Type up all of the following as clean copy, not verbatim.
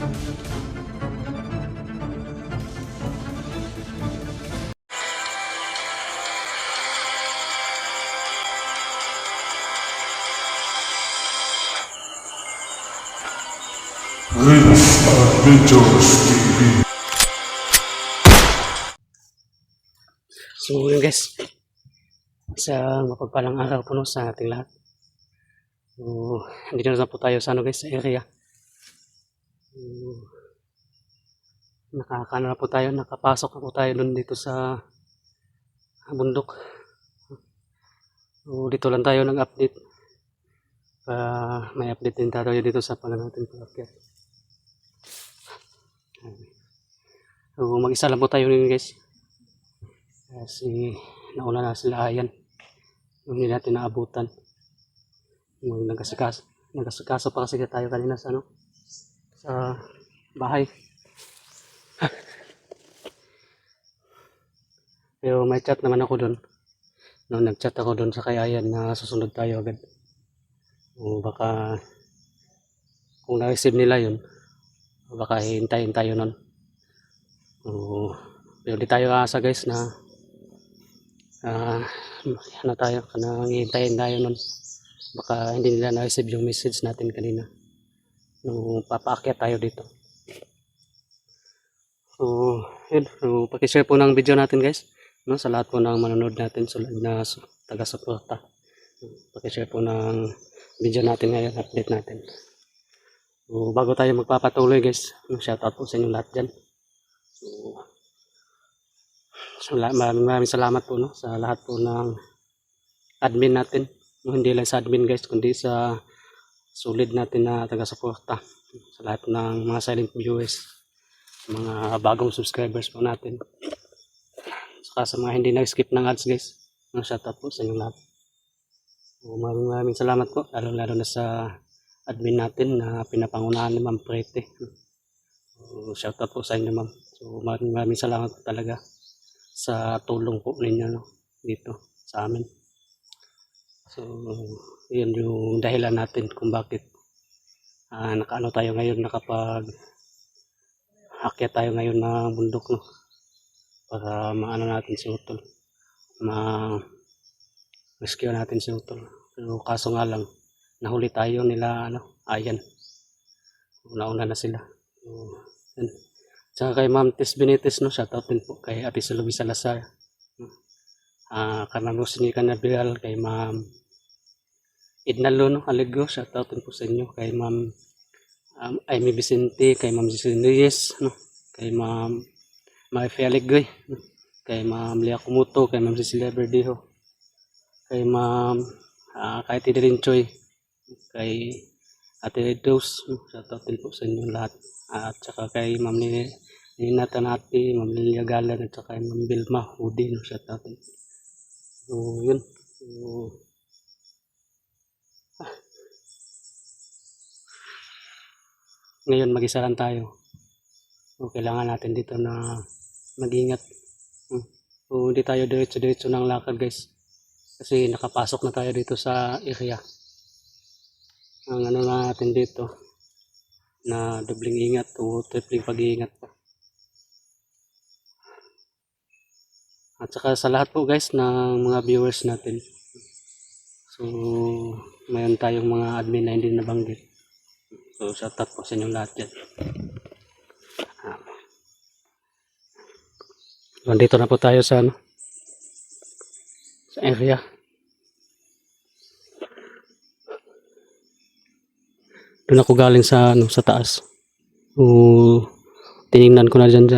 This Adventures TV. So yun guys, sa mapagpalang araw po no, sa ating lahat. So, dito na po tayo sa ano guys, sa area. So, nakakano na po tayo, nakapasok na po tayo dun dito sa bundok. So, dito lang tayo nag-update. May update din tayo dito sa pala natin pag-update. So, mag-isa lang po tayo rin guys. Kasi nauna na sila Ayan. Hindi natin naabutan. Nagasikaso pa kasi tayo kanina sa ano, sa bahay. Pero may chat naman ako doon. No, nag-chat ako doon sa kay Ayan na susunod tayo agad. O baka kung na-receive nila yun, baka hintayin tayo nun. Pero di tayo asa guys na ano tayo, hintayin tayo nun. Baka hindi nila na-receive yung message natin kanina nung papaakyat tayo dito. So yun, so, pakishare po ng video natin guys, no, sa lahat po ng manonood natin na taga-suporta. Pakishare po ng video natin ngayon, update natin. So, bago tayo magpapatuloy guys, shoutout po sa inyo lahat dyan. So maraming salamat po no, sa lahat po ng admin natin. No, hindi lang sa admin guys, kundi sa solid natin na taga-suporta. Sa lahat ng mga silent viewers, mga bagong subscribers po natin. Saka sa mga hindi nag-skip ng ads guys, no, shoutout po sa inyo lahat. So, maraming salamat po, lalo na sa admin natin na pinapangunahan ni Ma'am Prete. So, shoutout po sa inyo ma'am. So maraming salamat po talaga sa tulong po ninyo no, dito sa amin. So yun yung dahilan natin kung bakit nakaano tayo ngayon, nakapag akyat tayo ngayon na bundok no, para maano natin si Utol, rescue natin si Utol. Pero kaso nga lang nahuli tayo nila ano, Ayan. Una na sila. So, yun. Tsaka kay Ma'am Tess Benitez no, shoutout din po kay Ate Sulubi Salazar, Carlos ni Canabial, kay Ma'am Idnalo no, Alegro, shoutout din po sa inyo, kay Ma'am Amy Vicente, kay Ma'am Giselle Reyes no, kay Ma'am Marifea Alegre no, kay Ma'am Lea Kumuto, kay Ma'am Cecilia Verdejo, kay Ma'am kay Tiderin Choi, kay Ate Redos no, shoutout din po sa inyo lahat. At saka kay Ma'am Nina Tanati, Ma'am Lilia Galan, at saka kay Ma'am Bilma Hudi no, shoutout din. So yun. So, ngayon mag-isa lang tayo. So kailangan natin dito na mag-ingat. So hindi tayo diretso ng lakad guys. Kasi nakapasok na tayo dito sa area. Ang ano natin dito na dobling ingat o tripling pag-iingat pa. At saka sa lahat po guys ng mga viewers natin. So mayroon tayong mga admin na hindi nabanggit. So shoutout po sa inyong lahat dyan. Nandito na po tayo sa ano, sa area. Doon ako galing sa ano, sa taas. So tiningnan ko na dyan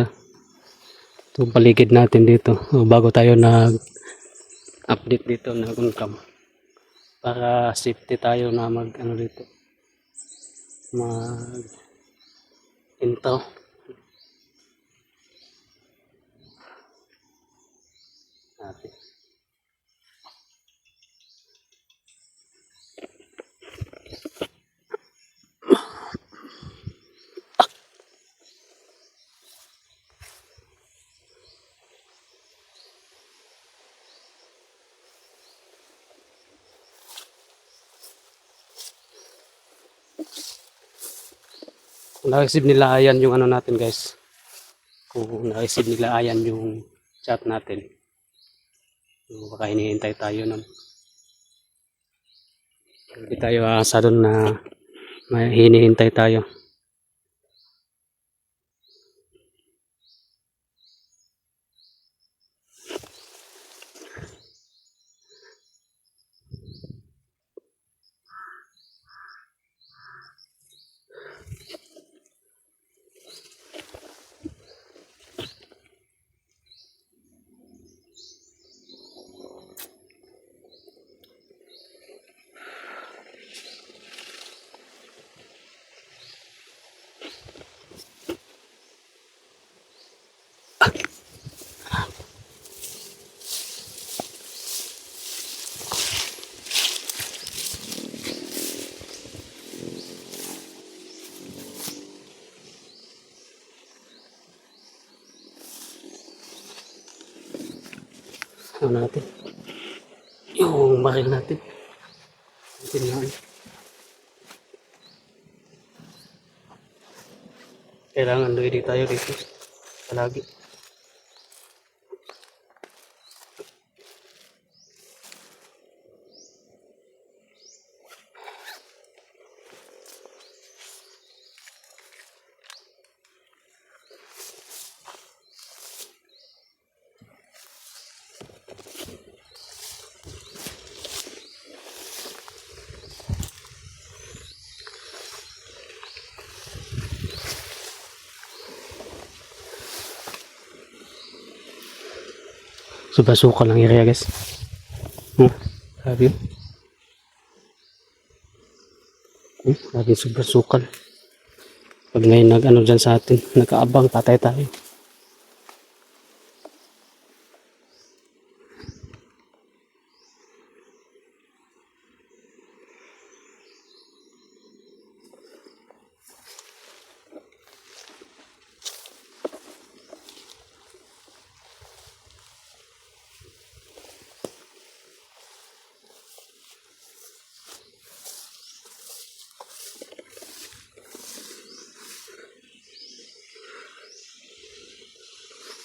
itong paligid natin dito. So, bago tayo nag-update dito na uncam, para safety tayo na mag ano dito, mag intro. Natin. Kung na-receive nila ayan yung ano natin guys. Kung na-receive nila ayan yung chat natin. Baka hinihintay tayo nun. Hindi tayo aasa doon na may hinihintay tayo. Ano natin? Yung baril natin. Tingnan. Kailangan ready tayo dito. Palagi. Subasuka lang area guys. Sabi yun. Lagi subasukal. Pag ngayon nag-ano dyan sa atin, nakaabang, patay tayo.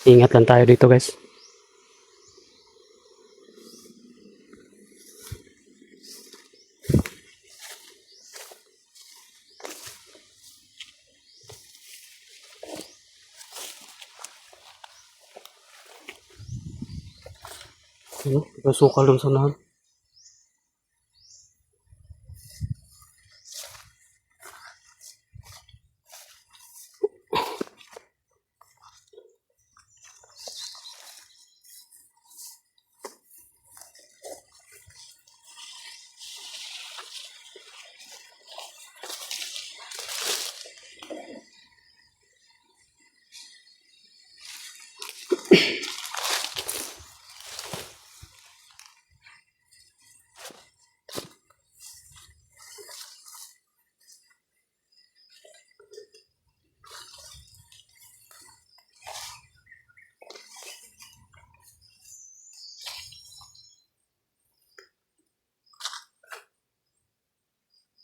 Ingat lang tayo dito guys. Ano? Subasukal dun sa unahan.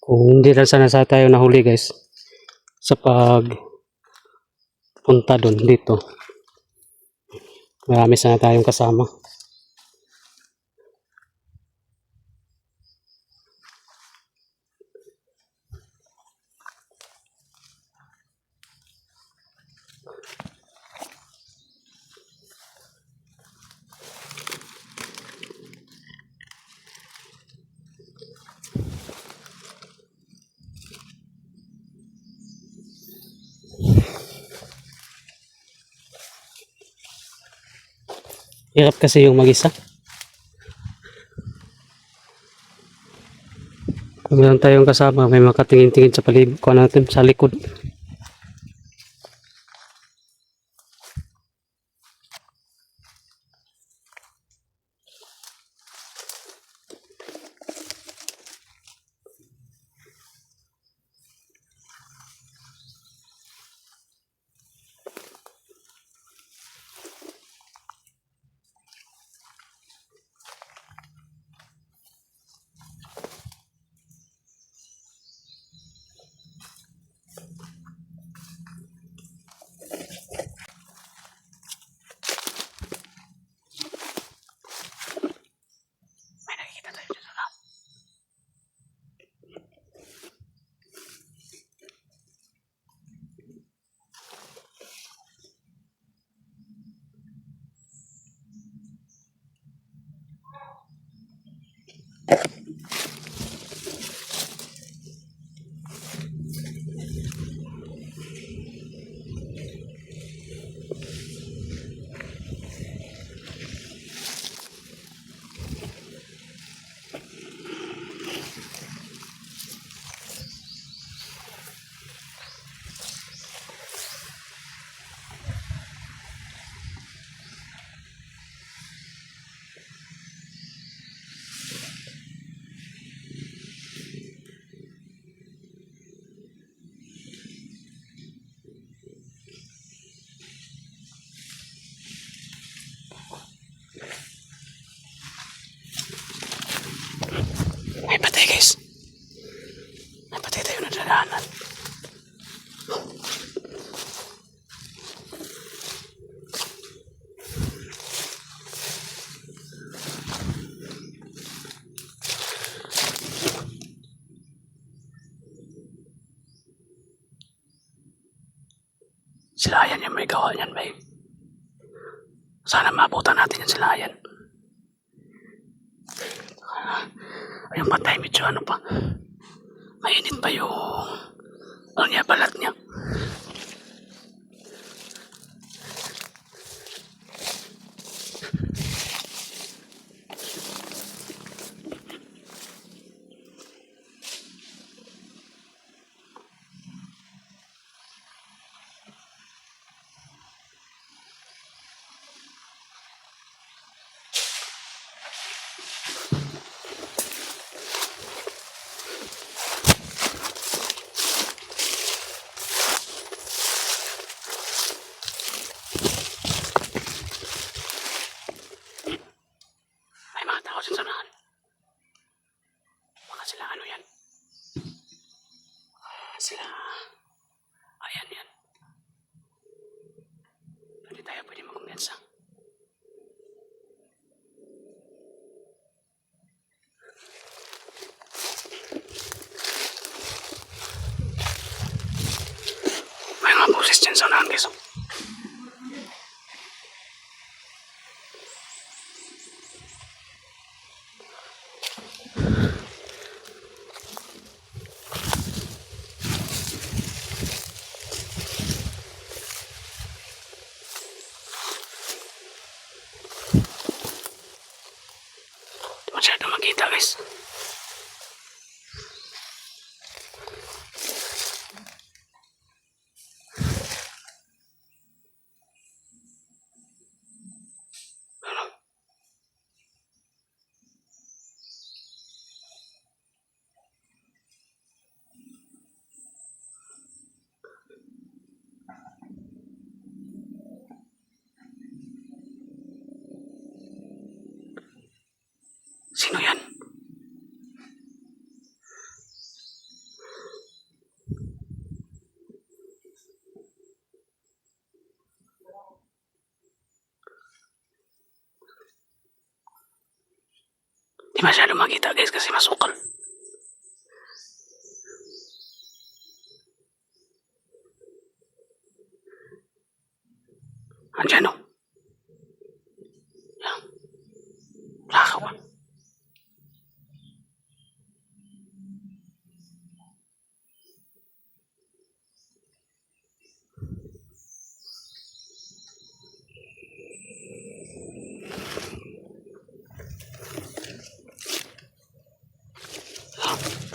Kung hindi lang sana sa tayo nahuli guys, sa pag punta doon dito, marami sana tayong kasama. Hirap kasi yung mag-isa. Kung meron tayong kasama, may makatingin-tingin sa paligid ko natin sa likod. Sila yan yung may gawa niyan, bay. Sana maabutan natin yan sila yan. Ayun patay, medyo ano pa. Mainit pa yung ano niya, balat niya. May mga tao sa sanahan. Baka sila ano yan. Sila... Ayan yan. Hindi tayo pwede magkumpiyansa. May mga boses dyan sa unahan, guys. Di masyado makita, guys. Ano? Sino yan? Di masyado makita, guys, kasi masukal. Andiyan, oh. Yan. Lakaw ba?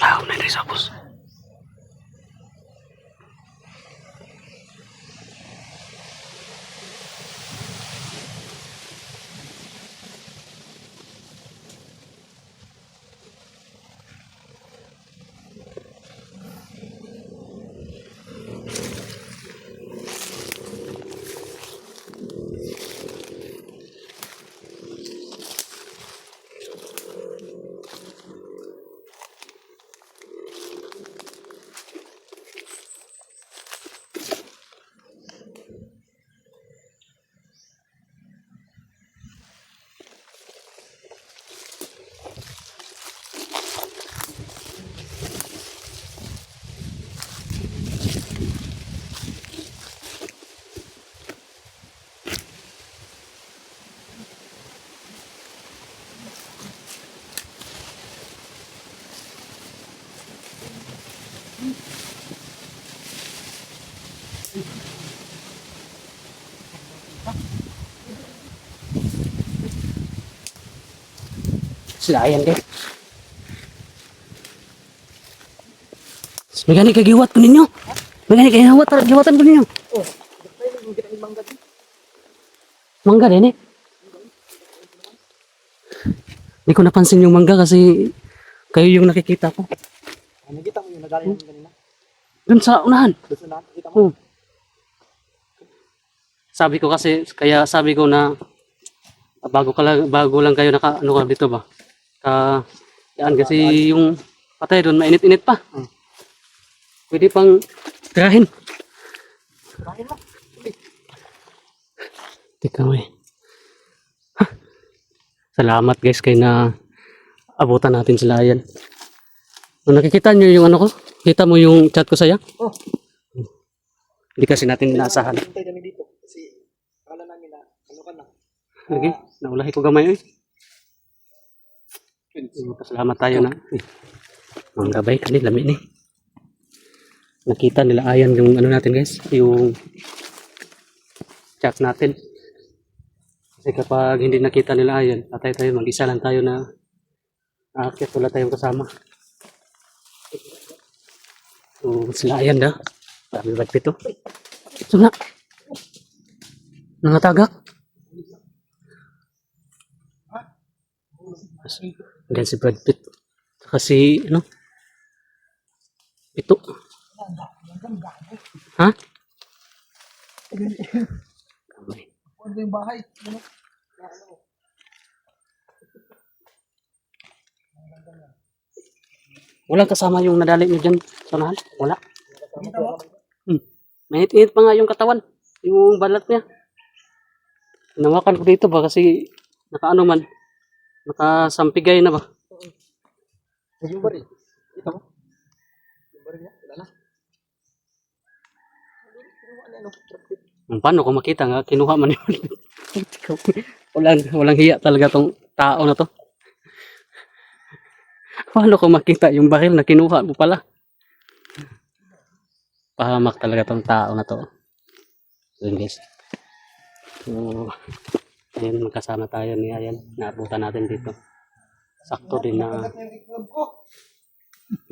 Lakaw na rin sa bus. Sila yan, guys. May gani kagiwat ko ninyo. May gani giwatan ko ninyo. Oh, kita ni mangga tu. Mangga din eh. Hindi ko napansin yung mangga kasi kayo yung nakikita ko. Nakita mo yung nagaling kanina. Dun sa unahan. Doon na nakita mo. Oh. Sabi ko kasi, kaya sabi ko na bago lang kayo naka ano ka dito ba? Yan kasi yung patay doon mainit-init pa. Pwede pang tirahin. Tirahin mo. Tika mo eh. Salamat guys kay na abutan natin sila yan. Kung nakikita nyo yung ano ko, kita mo yung chat ko saya? Oh. Hindi kasi natin inaasahan. Hintay kami dito. Kasi akala namin na ano ka na. Lagi, naulahi ko gamay oy. Pasalamat tayo na. Mga gabay kanil lami ni. Nakita nila ayan yung ano natin guys, yung chat natin. Kasi kapag hindi nakita nila ayan, patay tayo, mag-isa lang tayo na aakyat, wala tayong kasama. So sila ayan na. Sabi ba't pito? Ito na. Nangatagak. Yan si Brad Pitt. Kasi ano? Ito. Ha? Kamay. Ano yung bahay? Ano? Walang kasama yung nadali niyo dyan, sonahan? Wala. Kita mo? Mainit-init pa nga yung katawan. Yung balat niya. Hinawakan ko dito ba kasi nakaano man. Nakasampigay na ba? Yung baril. Kita mo? Yung baril niya. Wala na. Paano ko makita nga kinuha man yun? walang hiya talaga tong tao na to. Paano ko makita yung baril na kinuha mo pala? Pahamak talaga tong tao na to. Yun guys. So, ayun, magkasama tayo ni Ayan. Naabutan natin dito. Sakto din na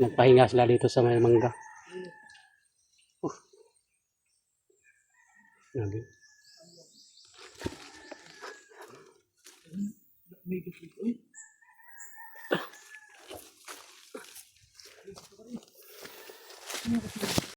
nagpahinga sila dito sa may mangga. Grabe.